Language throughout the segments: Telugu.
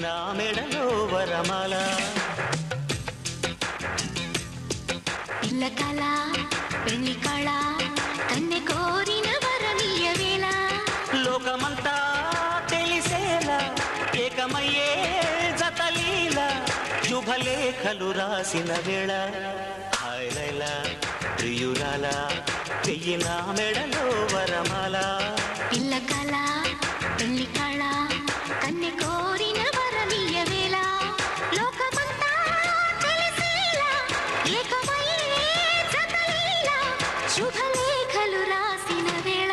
వెయ్యిన మెడలో వరమాల పిల్లకళ పెళ్లి కళ కన్నె కోరిన వరమీయ వేళ లోకమంతా తెలిసేలా ఏకమయ్యే జతలీల శుభలేఖలు రాసిన వేళ హాయ్ లైలా ప్రియురాల వెయ్యిన మెడలో వరమాల పిల్లకళ పెళ్లి కళ కన్నె కోరిన వరమీయ వేళ లోకమంతా తెలిసేలా ఏకమయ్యే జతలీల శుభలేఖలు రాసిన వేళ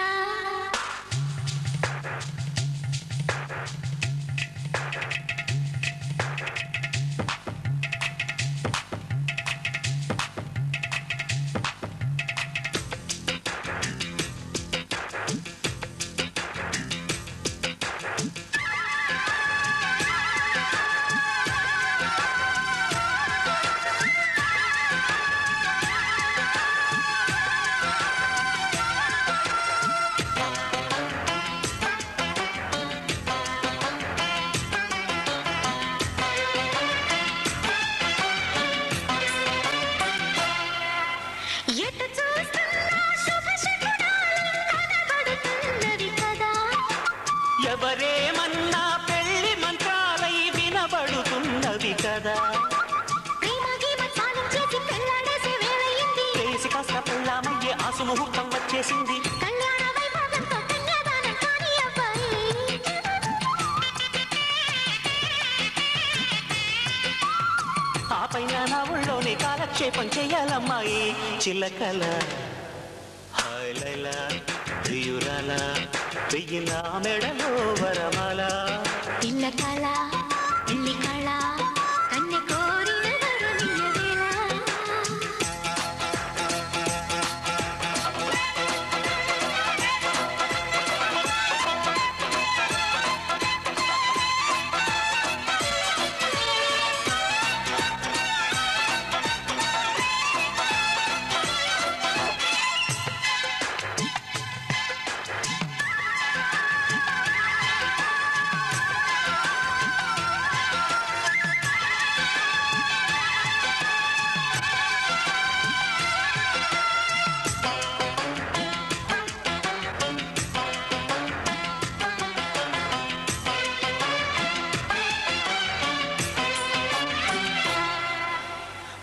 ఎటు చూస్తున్నా శుభ శకునాలు కనబడుతున్నది కదా ఎవరేమన్నా పెళ్లి మంత్రాలై వినబడుతున్నవి కదా ప్రేమ గీమ చాలం చేసి పెళ్ళాడేసే వేళయింది చేసి కాస్త పెళ్ళామయ్యే ఆసు ముహూర్తం వచ్చేసింది కళ్యాణ వైభోగంతో కన్యాదానం కాని అబ్బాయి ఆ పైన నా ఊళ్ళోనే కాలక్షేపం చెయ్యాలమ్మాయి చిల్లకల హాయ్ లైలా ప్రియురాల వెయ్యిన మెడలో వరమాల పిల్లకళ పెళ్లి కళ కన్నె కోరిన వరమీయ వేళ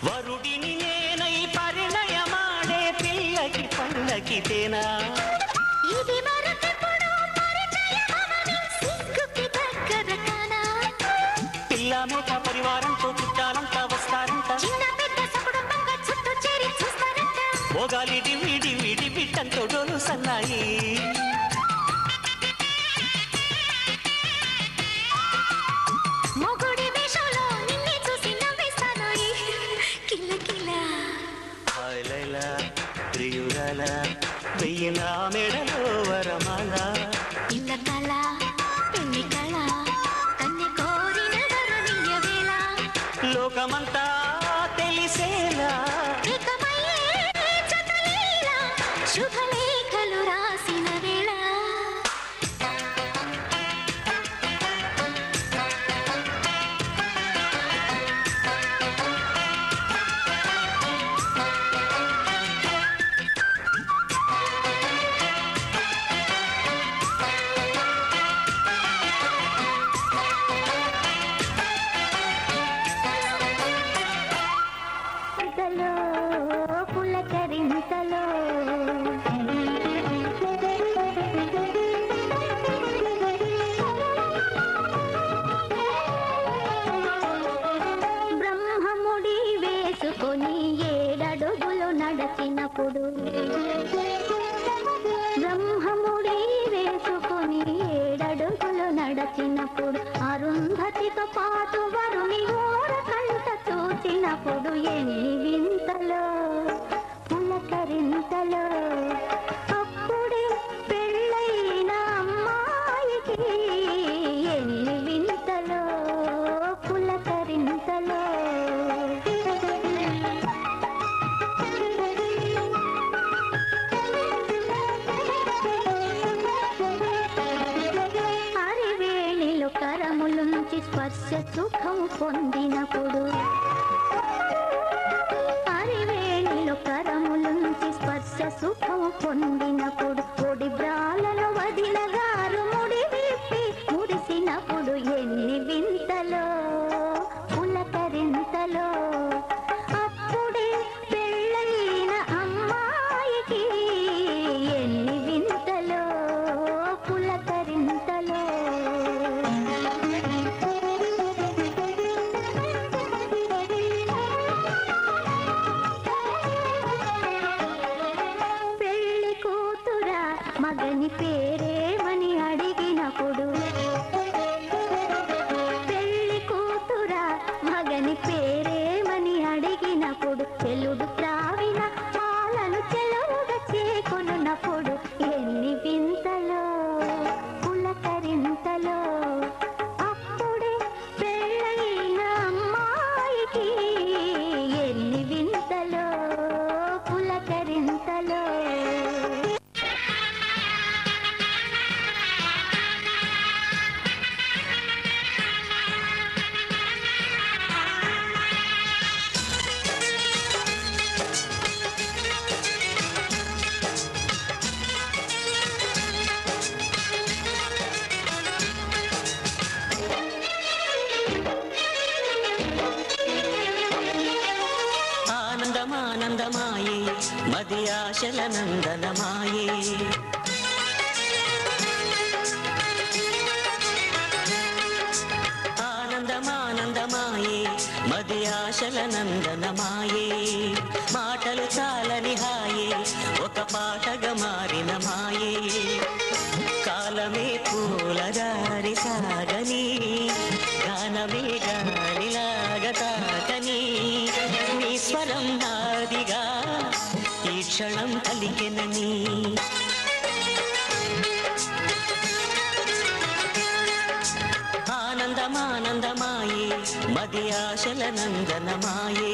వరుడిని నేనై పరిణయమాడే పిల్లకి పల్లకితేనా ఇది మరొకప్పుడు పరిచయమవని సిగ్గుకి దగ్గర కానా పిల్ల మేక పరివారంతో చుట్టాలంతా వస్తారంట చిన్న పెద్ద సకుటుంబంగా చుట్టూ చేరి చూస్తారంట మోగాలి డివి డివి డిబిట్టంతో డోలు సన్నాయి మొగుడి వేషంలో నిన్నే చూసి నవ్వేస్తానోయ్ కిల కిల హాయ్ లైలా ప్రియురాల వెయ్యిన మెడలో వరమాల పిల్లకళ పెళ్లి కళ కన్నె కోరిన వరమీయ వేళ లోకమంతా తెలిసేలా ఏకమయ్యే జతలీల శుభలేఖలు రాసిన వేళ ఇంతలో పులకరింతలో బ్రహ్మముడి వేసుకొని 7 అడుగులు నడచినప్పుడు బ్రహ్మముడి వేసుకొని 7 అడుగులు నడచినప్పుడు అరుంధతితో పాటు వరుని ఓరకంట చూచినప్పుడు ఎన్ని వింతలో పులకరింతలో అప్పుడే పెళ్ళైన అమ్మాయికి ఎన్ని వింతలో పులకరింతలో స్పర్శ పొందినప్పుడు ఒడి బ్రాలను వదినగారు ముడి విప్పి మురిసినప్పుడు ఎన్ని వింతలో పులకరింతలో అప్పుడే పెళ్ళైన అమ్మాయికి ఎన్ని వింతలో పులకరింతలో పెళ్లి కూతురా మగని పేరేమని అడిగినప్పుడు పెళ్లి కూతురా మగని పేరేమని అడిగినప్పుడు చెలుడు త్రావిన పాలను చెలవుగా చేకొనున్నప్పుడు ఎన్ని వింతలో పులకరింతలో అప్పుడే పెళ్ళైన అమ్మాయికి ఎన్ని వింతలో పులకరింతలో ఆనందమానందమాయే మది ఆశల నందనమాయే ఆనందమానందమాయే మది ఆశల నందనమాయే మాటలు చాలని హాయే ఒక పాటగా మారిన మాయే కాలమే పూలదారి సాగని గానమే గాలిలాగా తాకని నీ స్వరం నాదిగా ఈ క్షణం కలికెనని ఆనందమానందమాయే మది ఆశల నందనమాయే